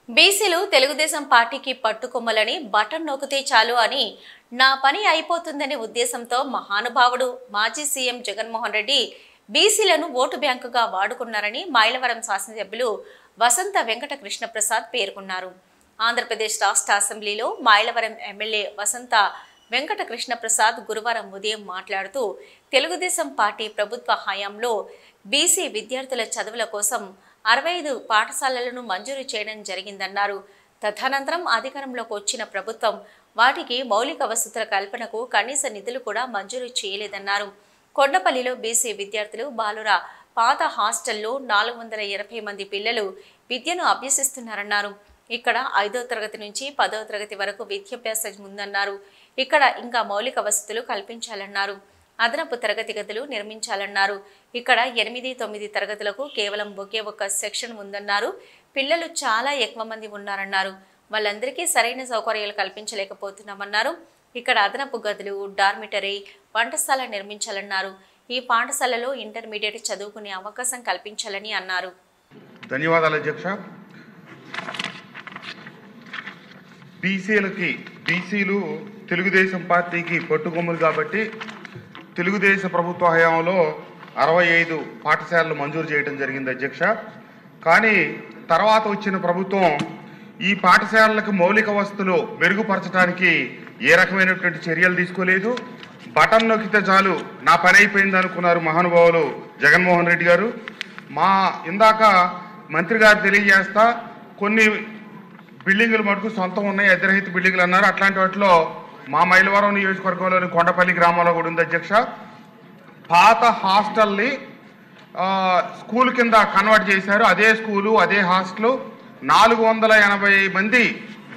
బీసీలు తెలుగుదేశం పార్టీకి పట్టుకొమ్మలని బటన్ నొక్కితే చాలు అని నా పని అయిపోతుందనే ఉద్దేశంతో మహానుభావుడు మాజీ సీఎం జగన్మోహన్ రెడ్డి బీసీలను ఓటు బ్యాంకుగా వాడుకున్నారని మైలవరం శాసనసభ్యులు వసంత వెంకట కృష్ణప్రసాద్ పేర్కొన్నారు. ఆంధ్రప్రదేశ్ రాష్ట్ర అసెంబ్లీలో మైలవరం ఎమ్మెల్యే వసంత వెంకట కృష్ణప్రసాద్ గురువారం ఉదయం మాట్లాడుతూ తెలుగుదేశం పార్టీ ప్రభుత్వ హయాంలో బీసీ విద్యార్థుల చదువుల కోసం 65 పాఠశాలలను మంజూరు చేయడం జరిగిందన్నారు. తదనంతరం అధికారంలోకి వచ్చిన ప్రభుత్వం వాటికి మౌలిక వసతుల కల్పనకు కనీస నిధులు కూడా మంజూరు చేయలేదన్నారు. కొండపల్లిలో బీసీ విద్యార్థులు బాలుర పాత హాస్టల్లో 480 మంది పిల్లలు విద్యను అభ్యసిస్తున్నారన్నారు. ఇక్కడ 5వ తరగతి నుంచి 10వ తరగతి వరకు విద్యాభ్యాసం ఉందన్నారు. ఇక్కడ ఇంకా మౌలిక వసతులు కల్పించాలన్నారు. అదనపు తరగతి గదులు నిర్మించాలన్నారు. ఇక్కడ 8, 9 తరగతులకు కేవలం ఒకే ఒక్క సెక్షన్ ఉందన్నారు. పిల్లలు చాలా ఎక్కువ మంది ఉన్నారన్నారు. వాళ్ళందరికీ సరైన సౌకర్యాలు కల్పించలేకపోతున్నామన్నారు. ఇక్కడ అదనపు గదులు, డార్మిటరీ, వంటశాల నిర్మించాలన్నారు. ఈ పాఠశాలలో ఇంటర్మీడియట్ చదువుకునే అవకాశం కల్పించాలని అన్నారు. ధన్యవాదాలు అధ్యక్ష. బీసీలు తెలుగుదేశం పార్టీకి పట్టుకొమ్మలు కాబట్టి తెలుగుదేశం ప్రభుత్వ హయాంలో 65 పాఠశాలలు మంజూరు చేయడం జరిగింది అధ్యక్ష. కానీ తర్వాత వచ్చిన ప్రభుత్వం ఈ పాఠశాలలకు మౌలిక వసతులు మెరుగుపరచడానికి ఏ రకమైనటువంటి చర్యలు తీసుకోలేదు. బటన్ నొక్కితే చాలు నా పని అయిపోయింది అనుకున్నారు మహానుభావులు జగన్మోహన్ రెడ్డి గారు. ఇందాక మంత్రి గారు తెలియజేస్తా కొన్ని బిల్డింగులు మటుకు సొంతం ఉన్నాయి, అద్దెరహిత బిల్డింగులు అన్నారు. అట్లాంటి వాటిలో మా మైలవరం నియోజకవర్గంలోని కొండపల్లి గ్రామంలో కూడా ఉంది అధ్యక్ష. పాత హాస్టల్ని స్కూల్ కింద కన్వర్ట్ చేశారు. అదే స్కూలు, అదే హాస్టల్. 480 మంది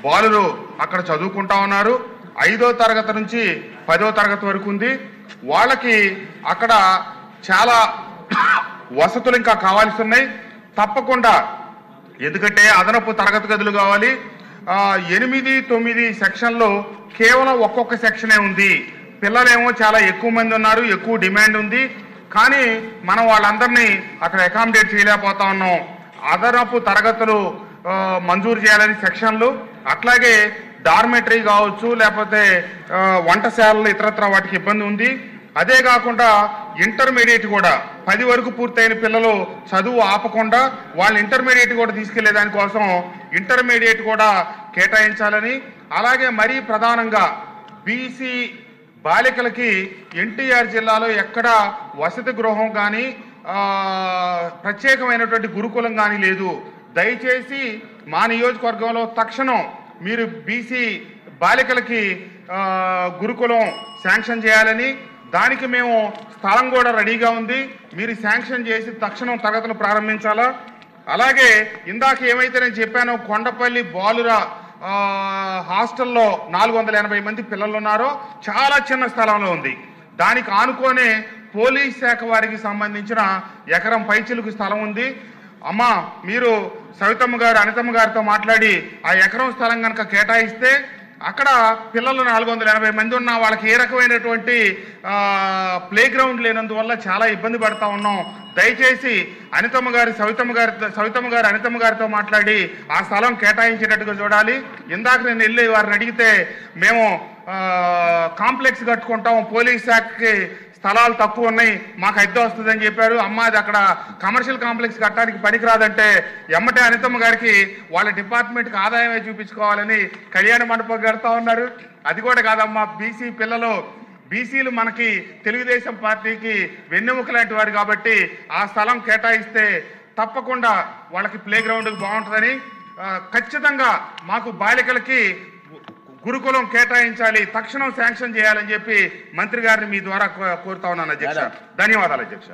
బాలురు అక్కడ చదువుకుంటా ఉన్నారు. 5వ తరగతి నుంచి 10వ తరగతి వరకు ఉంది. వాళ్ళకి అక్కడ చాలా వసతులు ఇంకా కావాల్సి ఉన్నాయి తప్పకుండా. ఎందుకంటే అదనపు తరగతి గదులు కావాలి. 8, 9 సెక్షన్లు కేవలం ఒక్కొక్క సెక్షనే ఉంది. పిల్లలేమో చాలా ఎక్కువ మంది ఉన్నారు, ఎక్కువ డిమాండ్ ఉంది. కానీ మనం వాళ్ళందరినీ అక్కడ అకామిడేట్ చేయలేకపోతా ఉన్నాం. అదనపు తరగతులు మంజూరు చేయాలని సెక్షన్లు, అట్లాగే డార్మెటరీ కావచ్చు, లేకపోతే వంటశాలలు ఇతరత్ర వాటికి ఇబ్బంది ఉంది. అదే కాకుండా ఇంటర్మీడియట్ కూడా 10 వరకు పూర్తయిన పిల్లలు చదువు ఆపకుండా వాళ్ళు ఇంటర్మీడియట్ కూడా తీసుకెళ్లే దానికోసం ఇంటర్మీడియట్ కూడా కేటాయించాలని, అలాగే మరీ ప్రధానంగా బీసీ బాలికలకి ఎన్టీఆర్ జిల్లాలో ఎక్కడ వసతి గృహం కానీ ప్రత్యేకమైనటువంటి గురుకులం కానీ లేదు. దయచేసి మా నియోజకవర్గంలో తక్షణం మీరు బీసీ బాలికలకి గురుకులం శాంక్షన్ చేయాలని, దానికి మేము స్థలం కూడా రెడీగా ఉంది, మీరు శాంక్షన్ చేసి తక్షణం తరగతులు ప్రారంభించాలా. అలాగే ఇందాక ఏమైతే నేను చెప్పానో కొండపల్లి బాలుర హాస్టల్లో 480 మంది పిల్లలు ఉన్నారో చాలా చిన్న స్థలంలో ఉంది. దానికి ఆనుకోనే పోలీస్ శాఖ వారికి సంబంధించిన ఎకరం పైచిలుకు స్థలం ఉంది. అమ్మా మీరు సవితమ్మ గారు, అనితమ్మ గారితో మాట్లాడి ఆ ఎకరం స్థలం కనుక కేటాయిస్తే అక్కడ పిల్లలు 480 మంది ఉన్నా వాళ్ళకి ఏ రకమైనటువంటి ప్లే గ్రౌండ్ లేనందువల్ల చాలా ఇబ్బంది పడతా ఉన్నాం. దయచేసి అనితమ్మ గారు అనితమ్మ గారితో మాట్లాడి ఆ స్థలం కేటాయించేటట్టుగా చూడాలి. ఇందాక నేను వెళ్ళి వారిని అడిగితే మేము కాంప్లెక్స్ కట్టుకుంటాం, పోలీస్ శాఖకి స్థలాలు తక్కువ ఉన్నాయి, మాకు అద్దె వస్తుందని చెప్పారు. అమ్మ అది అక్కడ కమర్షియల్ కాంప్లెక్స్ కట్టడానికి పనికిరాదంటే ఎమ్మటే అనితమ్మ గారికి వాళ్ళ డిపార్ట్మెంట్కి ఆదాయమే చూపించుకోవాలని కళ్యాణ మండపం కడతా ఉన్నారు. అది కూడా కాదమ్మా, బీసీలు మనకి తెలుగుదేశం పార్టీకి వెన్నెముక లాంటి వారు కాబట్టి ఆ స్థలం కేటాయిస్తే తప్పకుండా వాళ్ళకి ప్లే గ్రౌండ్ బాగుంటుందని, ఖచ్చితంగా మాకు బాలికలకి గురుకులం కేటాయించాలి, తక్షణం శాంక్షన్ చేయాలని చెప్పి మంత్రి గారిని మీ ద్వారా కోరుతా ఉన్నాను అధ్యక్ష. ధన్యవాదాలు అధ్యక్ష.